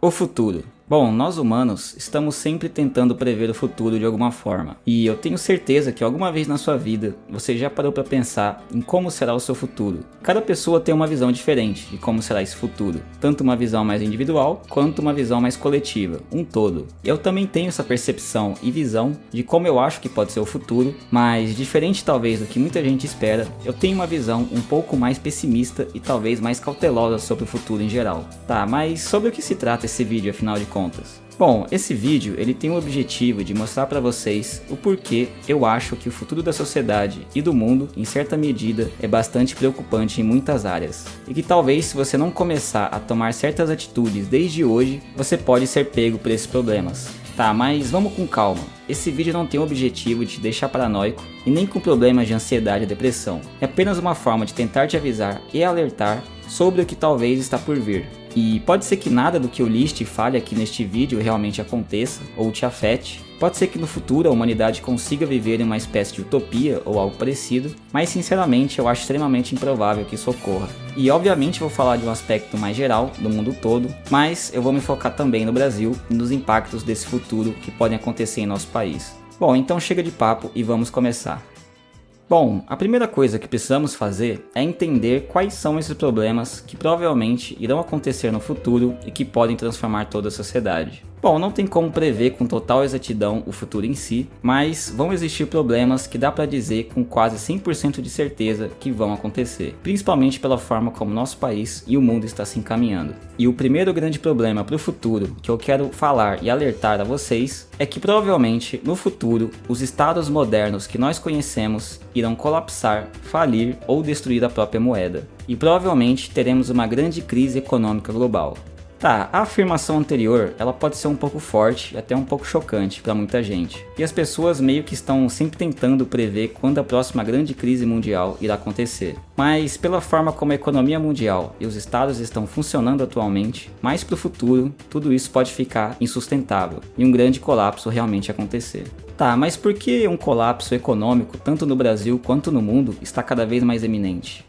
O futuro. Bom, nós humanos estamos sempre tentando prever o futuro de alguma forma. E eu tenho certeza que alguma vez na sua vida você já parou para pensar em como será o seu futuro. Cada pessoa tem uma visão diferente de como será esse futuro. Tanto uma visão mais individual quanto uma visão mais coletiva, um todo. Eu também tenho essa percepção e visão de como eu acho que pode ser o futuro, mas diferente talvez do que muita gente espera, eu tenho uma visão um pouco mais pessimista e talvez mais cautelosa sobre o futuro em geral. Tá, mas sobre o que se trata esse vídeo afinal de contas? Bom, esse vídeo ele tem o objetivo de mostrar para vocês o porquê eu acho que o futuro da sociedade e do mundo, em certa medida, é bastante preocupante em muitas áreas. E que talvez se você não começar a tomar certas atitudes desde hoje, você pode ser pego por esses problemas. Tá, mas vamos com calma. Esse vídeo não tem o objetivo de te deixar paranoico e nem com problemas de ansiedade e depressão. É apenas uma forma de tentar te avisar e alertar sobre o que talvez está por vir. E pode ser que nada do que eu liste e fale aqui neste vídeo realmente aconteça ou te afete. Pode ser que no futuro a humanidade consiga viver em uma espécie de utopia ou algo parecido, mas sinceramente eu acho extremamente improvável que isso ocorra. E obviamente vou falar de um aspecto mais geral do mundo todo, mas eu vou me focar também no Brasil e nos impactos desse futuro que podem acontecer em nosso país. Bom, então chega de papo e vamos começar. Bom, a primeira coisa que precisamos fazer é entender quais são esses problemas que provavelmente irão acontecer no futuro e que podem transformar toda a sociedade. Bom, não tem como prever com total exatidão o futuro em si, mas vão existir problemas que dá para dizer com quase 100% de certeza que vão acontecer, principalmente pela forma como nosso país e o mundo está se encaminhando. E o primeiro grande problema para o futuro que eu quero falar e alertar a vocês é que provavelmente no futuro os estados modernos que nós conhecemos irão colapsar, falir ou destruir a própria moeda. E provavelmente teremos uma grande crise econômica global. Tá, a afirmação anterior, ela pode ser um pouco forte e até um pouco chocante para muita gente. E as pessoas meio que estão sempre tentando prever quando a próxima grande crise mundial irá acontecer. Mas pela forma como a economia mundial e os estados estão funcionando atualmente, mais para o futuro, tudo isso pode ficar insustentável e um grande colapso realmente acontecer. Tá, mas por que um colapso econômico, tanto no Brasil quanto no mundo, está cada vez mais eminente?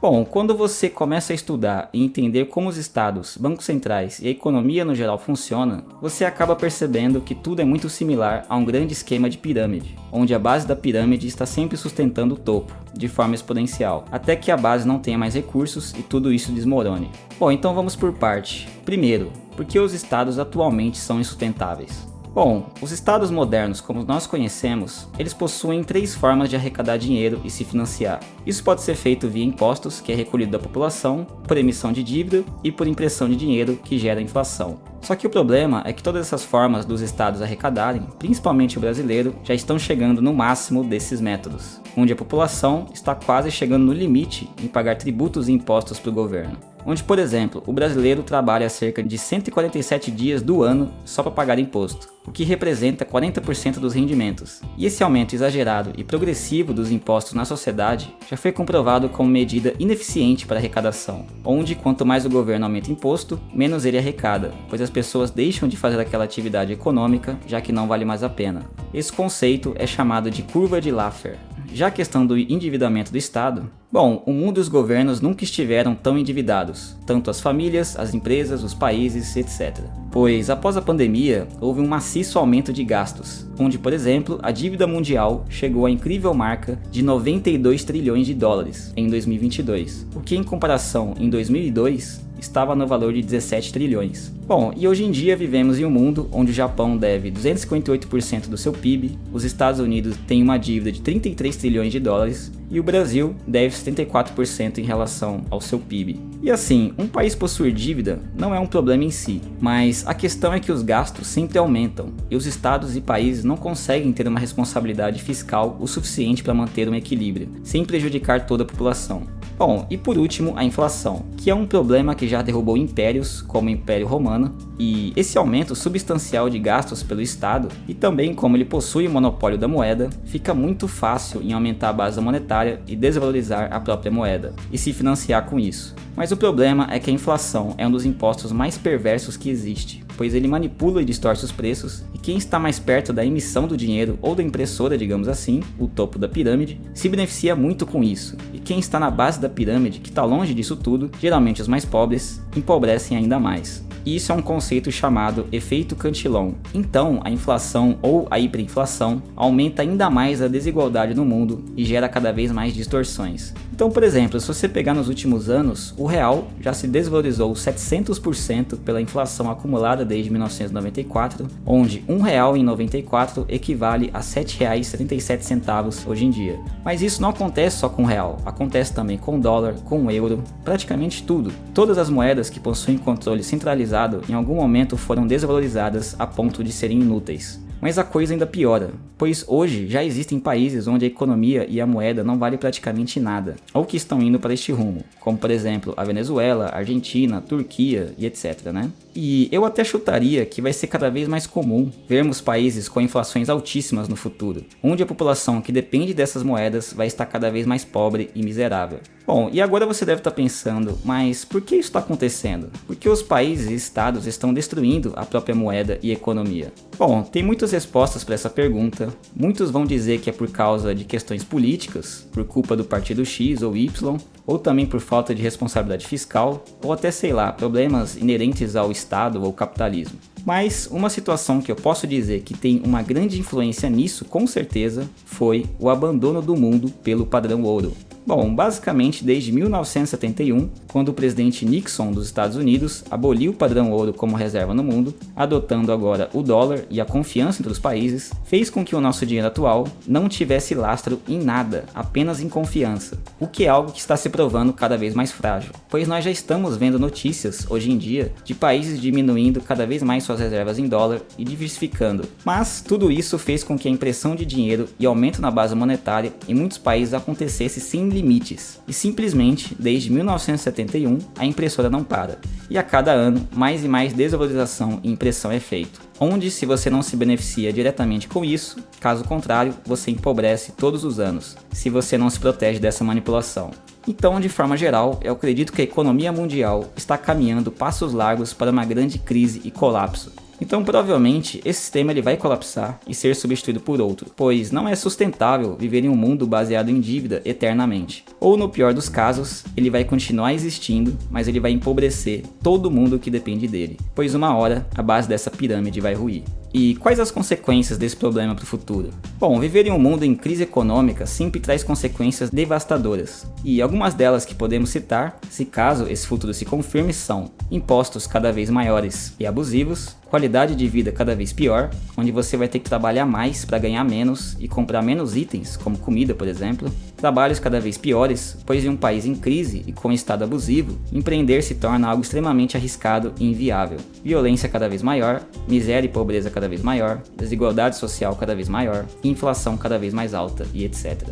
Bom, quando você começa a estudar e entender como os estados, bancos centrais e a economia no geral funciona, você acaba percebendo que tudo é muito similar a um grande esquema de pirâmide, onde a base da pirâmide está sempre sustentando o topo, de forma exponencial, até que a base não tenha mais recursos e tudo isso desmorone. Bom, então vamos por parte. Primeiro, por que os estados atualmente são insustentáveis? Bom, os estados modernos, como nós conhecemos, eles possuem 3 formas de arrecadar dinheiro e se financiar. Isso pode ser feito via impostos, que é recolhido da população, por emissão de dívida e por impressão de dinheiro, que gera inflação. Só que o problema é que todas essas formas dos estados arrecadarem, principalmente o brasileiro, já estão chegando no máximo desses métodos, onde a população está quase chegando no limite em pagar tributos e impostos para o governo. Onde, por exemplo, o brasileiro trabalha cerca de 147 dias do ano só para pagar imposto, o que representa 40% dos rendimentos. E esse aumento exagerado e progressivo dos impostos na sociedade já foi comprovado como medida ineficiente para a arrecadação, onde quanto mais o governo aumenta imposto, menos ele arrecada, pois as pessoas deixam de fazer aquela atividade econômica, já que não vale mais a pena. Esse conceito é chamado de curva de Laffer. Já a questão do endividamento do Estado, bom, o mundo e os governos nunca estiveram tão endividados, tanto as famílias, as empresas, os países, etc. Pois após a pandemia, houve um maciço aumento de gastos, onde, por exemplo, a dívida mundial chegou à incrível marca de 92 trilhões de dólares em 2022, o que em comparação em 2002 estava no valor de 17 trilhões. Bom, e hoje em dia vivemos em um mundo onde o Japão deve 258% do seu PIB, os Estados Unidos têm uma dívida de 33 trilhões de dólares e o Brasil deve 74% em relação ao seu PIB. E assim, um país possuir dívida não é um problema em si, mas a questão é que os gastos sempre aumentam e os estados e países não conseguem ter uma responsabilidade fiscal o suficiente para manter um equilíbrio, sem prejudicar toda a população. Bom, e por último, a inflação, que é um problema que já derrubou impérios, como o Império Romano, e esse aumento substancial de gastos pelo Estado, e também como ele possui o monopólio da moeda, fica muito fácil em aumentar a base monetária e desvalorizar a própria moeda, e se financiar com isso. Mas o problema é que a inflação é um dos impostos mais perversos que existe, pois ele manipula e distorce os preços, e quem está mais perto da emissão do dinheiro ou da impressora, digamos assim, o topo da pirâmide, se beneficia muito com isso, e quem está na base da pirâmide, que está longe disso tudo, geralmente os mais pobres, empobrecem ainda mais. e isso é um conceito chamado efeito Cantillon. Então, a inflação ou a hiperinflação aumenta ainda mais a desigualdade no mundo e gera cada vez mais distorções. Então, por exemplo, se você pegar nos últimos anos, o real já se desvalorizou 700% pela inflação acumulada desde 1994, onde R$ 1,94 equivale a R$ 7,77 hoje em dia. Mas isso não acontece só com o real, acontece também com o dólar, com o euro, praticamente tudo. Todas as moedas que possuem controle centralizado em algum momento foram desvalorizadas a ponto de serem inúteis. Mas a coisa ainda piora, pois hoje já existem países onde a economia e a moeda não valem praticamente nada, ou que estão indo para este rumo, como por exemplo a Venezuela, Argentina, Turquia e etc, né? E eu até chutaria que vai ser cada vez mais comum vermos países com inflações altíssimas no futuro, onde a população que depende dessas moedas vai estar cada vez mais pobre e miserável. Bom, e agora você deve estar pensando, mas por que isso está acontecendo? Por que os países e estados estão destruindo a própria moeda e economia? Bom, tem muitas respostas para essa pergunta. Muitos vão dizer que é por causa de questões políticas, por culpa do partido X ou Y, ou também por falta de responsabilidade fiscal, ou até, sei lá, problemas inerentes ao Estado ou capitalismo. Mas uma situação que eu posso dizer que tem uma grande influência nisso, com certeza, foi o abandono do mundo pelo padrão ouro. Bom, basicamente desde 1971, quando o presidente Nixon dos Estados Unidos aboliu o padrão ouro como reserva no mundo, adotando agora o dólar e a confiança entre os países, fez com que o nosso dinheiro atual não tivesse lastro em nada, apenas em confiança, o que é algo que está se provando cada vez mais frágil, pois nós já estamos vendo notícias, hoje em dia, de países diminuindo cada vez mais suas reservas em dólar e diversificando. Mas tudo isso fez com que a impressão de dinheiro e aumento na base monetária em muitos países acontecesse sem limites, e simplesmente, desde 1971, a impressora não para, e a cada ano, mais e mais desvalorização e impressão é feito, onde se você não se beneficia diretamente com isso, caso contrário, você empobrece todos os anos, se você não se protege dessa manipulação. Então, de forma geral, eu acredito que a economia mundial está caminhando passos largos para uma grande crise e colapso. Então provavelmente esse sistema ele vai colapsar e ser substituído por outro, pois não é sustentável viver em um mundo baseado em dívida eternamente. Ou no pior dos casos, ele vai continuar existindo, mas ele vai empobrecer todo mundo que depende dele, pois uma hora a base dessa pirâmide vai ruir. E quais as consequências desse problema para o futuro? Bom, viver em um mundo em crise econômica sempre traz consequências devastadoras, e algumas delas que podemos citar, se caso esse futuro se confirme, são impostos cada vez maiores e abusivos, qualidade de vida cada vez pior, onde você vai ter que trabalhar mais para ganhar menos e comprar menos itens, como comida, por exemplo, trabalhos cada vez piores, pois em um país em crise e com estado abusivo, empreender se torna algo extremamente arriscado e inviável, violência cada vez maior, miséria e pobreza cada vez maior, desigualdade social cada vez maior, inflação cada vez mais alta e etc.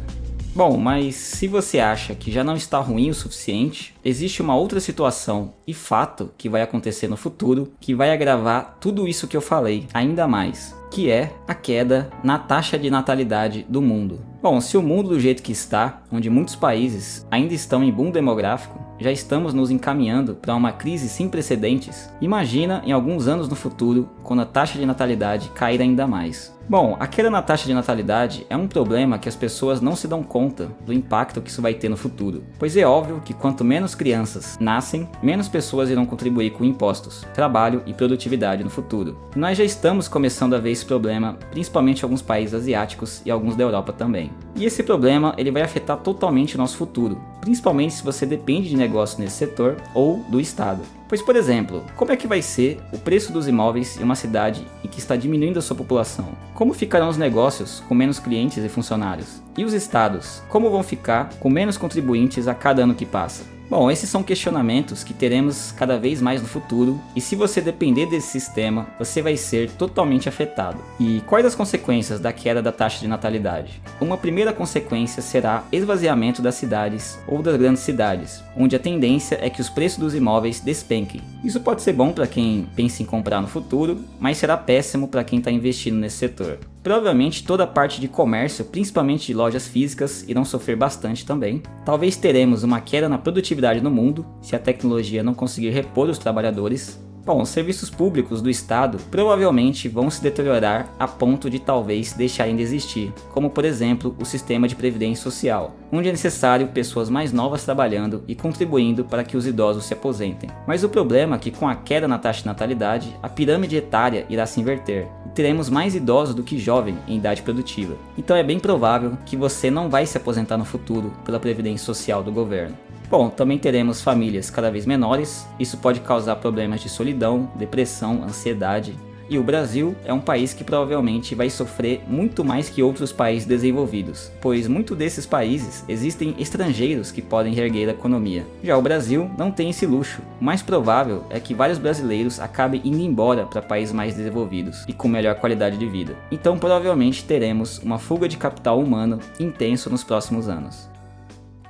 Bom, mas se você acha que já não está ruim o suficiente, existe uma outra situação e fato que vai acontecer no futuro que vai agravar tudo isso que eu falei ainda mais, que é a queda na taxa de natalidade do mundo. Bom, se o mundo do jeito que está, onde muitos países ainda estão em boom demográfico, já estamos nos encaminhando para uma crise sem precedentes, imagina em alguns anos no futuro, quando a taxa de natalidade cair ainda mais. Bom, a queda na taxa de natalidade é um problema que as pessoas não se dão conta do impacto que isso vai ter no futuro, pois é óbvio que quanto menos crianças nascem, menos pessoas irão contribuir com impostos, trabalho e produtividade no futuro. E nós já estamos começando a ver esse problema, principalmente em alguns países asiáticos e alguns da Europa também. E esse problema ele vai afetar totalmente o nosso futuro, principalmente se você depende de negócio nesse setor ou do Estado. Pois, por exemplo, como é que vai ser o preço dos imóveis em uma cidade em que está diminuindo a sua população? Como ficarão os negócios com menos clientes e funcionários? E os estados, como vão ficar com menos contribuintes a cada ano que passa? Bom, esses são questionamentos que teremos cada vez mais no futuro, e se você depender desse sistema, você vai ser totalmente afetado. E quais as consequências da queda da taxa de natalidade? Uma primeira consequência será esvaziamento das cidades ou das grandes cidades, onde a tendência é que os preços dos imóveis despenquem. Isso pode ser bom para quem pensa em comprar no futuro, mas será péssimo para quem está investindo nesse setor. Provavelmente toda a parte de comércio, principalmente de lojas físicas, irão sofrer bastante também. Talvez teremos uma queda na produtividade no mundo, se a tecnologia não conseguir repor os trabalhadores. Bom, os serviços públicos do Estado provavelmente vão se deteriorar a ponto de talvez deixarem de existir, como por exemplo o sistema de previdência social, onde é necessário pessoas mais novas trabalhando e contribuindo para que os idosos se aposentem. Mas o problema é que com a queda na taxa de natalidade, a pirâmide etária irá se inverter e teremos mais idosos do que jovens em idade produtiva. Então é bem provável que você não vai se aposentar no futuro pela previdência social do governo. Bom, também teremos famílias cada vez menores, isso pode causar problemas de solidão, depressão, ansiedade. E o Brasil é um país que provavelmente vai sofrer muito mais que outros países desenvolvidos, pois muitos desses países existem estrangeiros que podem reerguer a economia. Já o Brasil não tem esse luxo. O mais provável é que vários brasileiros acabem indo embora para países mais desenvolvidos e com melhor qualidade de vida. Então provavelmente teremos uma fuga de capital humano intenso nos próximos anos.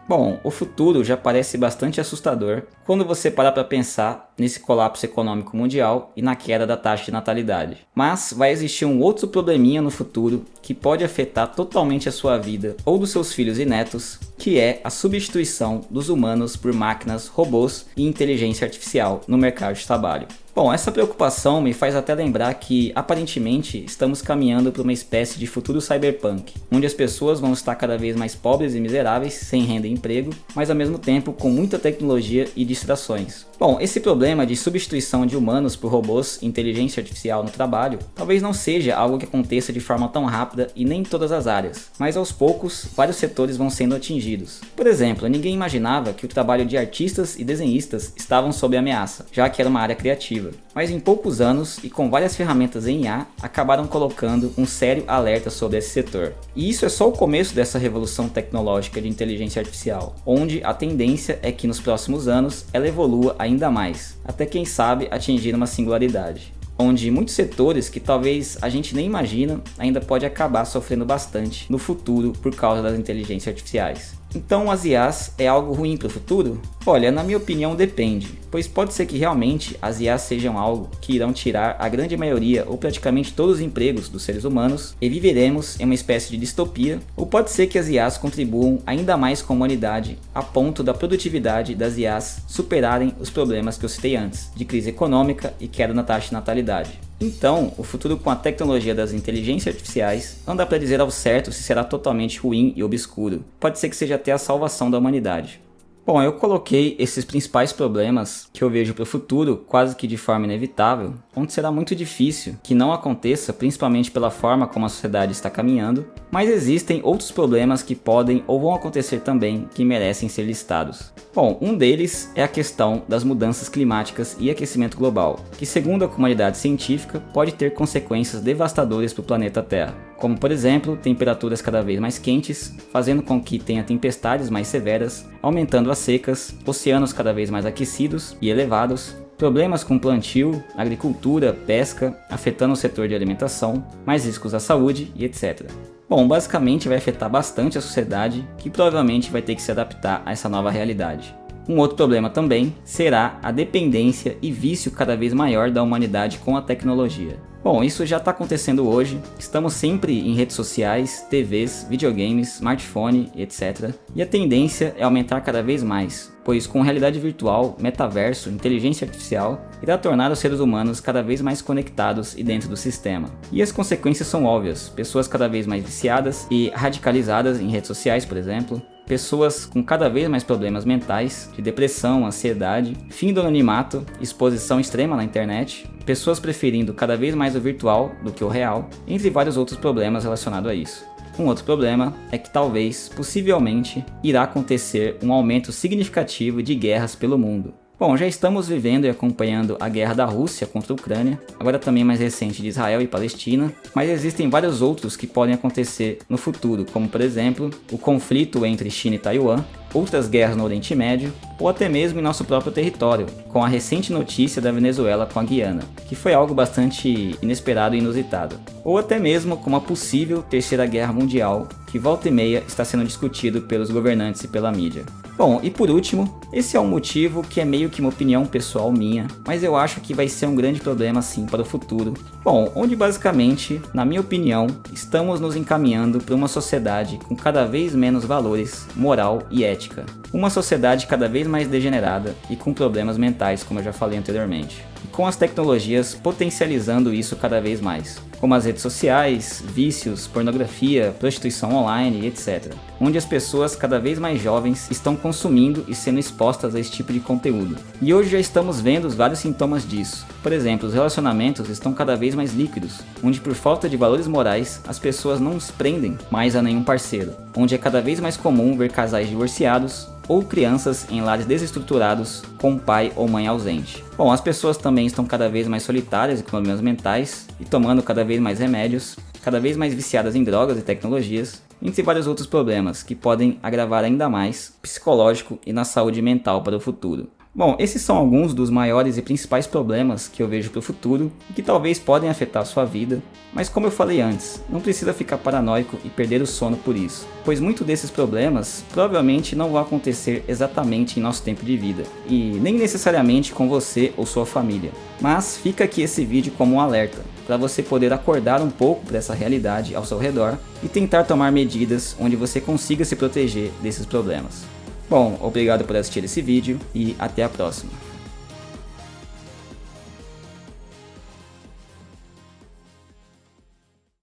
Bom, o futuro já parece bastante assustador quando você parar para pensar nesse colapso econômico mundial e na queda da taxa de natalidade. Mas vai existir um outro probleminha no futuro que pode afetar totalmente a sua vida ou dos seus filhos e netos, que é a substituição dos humanos por máquinas, robôs e inteligência artificial no mercado de trabalho. Bom, essa preocupação me faz até lembrar que, aparentemente, estamos caminhando para uma espécie de futuro cyberpunk, onde as pessoas vão estar cada vez mais pobres e miseráveis, sem renda e emprego, mas ao mesmo tempo com muita tecnologia e distrações. Bom, esse problema de substituição de humanos por robôs e inteligência artificial no trabalho talvez não seja algo que aconteça de forma tão rápida e nem em todas as áreas, mas aos poucos vários setores vão sendo atingidos. Por exemplo, ninguém imaginava que o trabalho de artistas e desenhistas estavam sob ameaça, já que era uma área criativa. Mas em poucos anos e com várias ferramentas em IA, acabaram colocando um sério alerta sobre esse setor. E isso é só o começo dessa revolução tecnológica de inteligência artificial, onde a tendência é que nos próximos anos ela evolua ainda mais, até quem sabe atingir uma singularidade, onde muitos setores que talvez a gente nem imagina ainda pode acabar sofrendo bastante no futuro por causa das inteligências artificiais. Então as IAs é algo ruim para o futuro? Olha, na minha opinião depende, pois pode ser que realmente as IAs sejam algo que irão tirar a grande maioria ou praticamente todos os empregos dos seres humanos e viveremos em uma espécie de distopia, ou pode ser que as IAs contribuam ainda mais com a humanidade a ponto da produtividade das IAs superarem os problemas que eu citei antes, de crise econômica e queda na taxa de natalidade. Então, o futuro com a tecnologia das inteligências artificiais não dá para dizer ao certo se será totalmente ruim e obscuro. Pode ser que seja até a salvação da humanidade. Bom, eu coloquei esses principais problemas que eu vejo para o futuro quase que de forma inevitável, onde será muito difícil que não aconteça, principalmente pela forma como a sociedade está caminhando, mas existem outros problemas que podem ou vão acontecer também que merecem ser listados. Bom, um deles é a questão das mudanças climáticas e aquecimento global, que segundo a comunidade científica pode ter consequências devastadoras para o planeta Terra, como por exemplo, temperaturas cada vez mais quentes, fazendo com que tenha tempestades mais severas, aumentando as secas, oceanos cada vez mais aquecidos e elevados, problemas com plantio, agricultura, pesca, afetando o setor de alimentação, mais riscos à saúde e etc. Bom, basicamente vai afetar bastante a sociedade, que provavelmente vai ter que se adaptar a essa nova realidade. Um outro problema também será a dependência e vício cada vez maior da humanidade com a tecnologia. Bom, isso já está acontecendo hoje, estamos sempre em redes sociais, TVs, videogames, smartphone, etc. E a tendência é aumentar cada vez mais, pois com realidade virtual, metaverso, inteligência artificial, irá tornar os seres humanos cada vez mais conectados e dentro do sistema. E as consequências são óbvias, pessoas cada vez mais viciadas e radicalizadas em redes sociais, por exemplo, pessoas com cada vez mais problemas mentais, de depressão, ansiedade, fim do anonimato, exposição extrema na internet, pessoas preferindo cada vez mais o virtual do que o real, entre vários outros problemas relacionados a isso. Um outro problema é que talvez, possivelmente, irá acontecer um aumento significativo de guerras pelo mundo. Bom, já estamos vivendo e acompanhando a guerra da Rússia contra a Ucrânia, agora também mais recente de Israel e Palestina, mas existem vários outros que podem acontecer no futuro, como por exemplo, o conflito entre China e Taiwan, outras guerras no Oriente Médio, ou até mesmo em nosso próprio território, com a recente notícia da Venezuela com a Guiana, que foi algo bastante inesperado e inusitado. Ou até mesmo com uma possível terceira guerra mundial, que volta e meia está sendo discutido pelos governantes e pela mídia. Bom, e por último, esse é um motivo que é meio que uma opinião pessoal minha, mas eu acho que vai ser um grande problema sim para o futuro. Bom, onde basicamente, na minha opinião, estamos nos encaminhando para uma sociedade com cada vez menos valores, moral e ética. Uma sociedade cada vez mais degenerada e com problemas mentais, como eu já falei anteriormente. e com as tecnologias potencializando isso cada vez mais, como as redes sociais, vícios, pornografia, prostituição online, etc., onde as pessoas cada vez mais jovens estão consumindo e sendo expostas a esse tipo de conteúdo. E hoje já estamos vendo vários sintomas disso. Por exemplo, os relacionamentos estão cada vez mais líquidos, onde por falta de valores morais as pessoas não se prendem mais a nenhum parceiro, onde é cada vez mais comum ver casais divorciados ou crianças em lares desestruturados com pai ou mãe ausente. Bom, as pessoas também estão cada vez mais solitárias e com problemas mentais e tomando cada vez mais remédios, cada vez mais viciadas em drogas e tecnologias, entre vários outros problemas que podem agravar ainda mais o psicológico e na saúde mental para o futuro. Bom, esses são alguns dos maiores e principais problemas que eu vejo para o futuro e que talvez podem afetar a sua vida, mas como eu falei antes, não precisa ficar paranoico e perder o sono por isso, pois muitos desses problemas provavelmente não vão acontecer exatamente em nosso tempo de vida, e nem necessariamente com você ou sua família. Mas fica aqui esse vídeo como um alerta, para você poder acordar um pouco para essa realidade ao seu redor e tentar tomar medidas onde você consiga se proteger desses problemas. Bom, obrigado por assistir esse vídeo e até a próxima.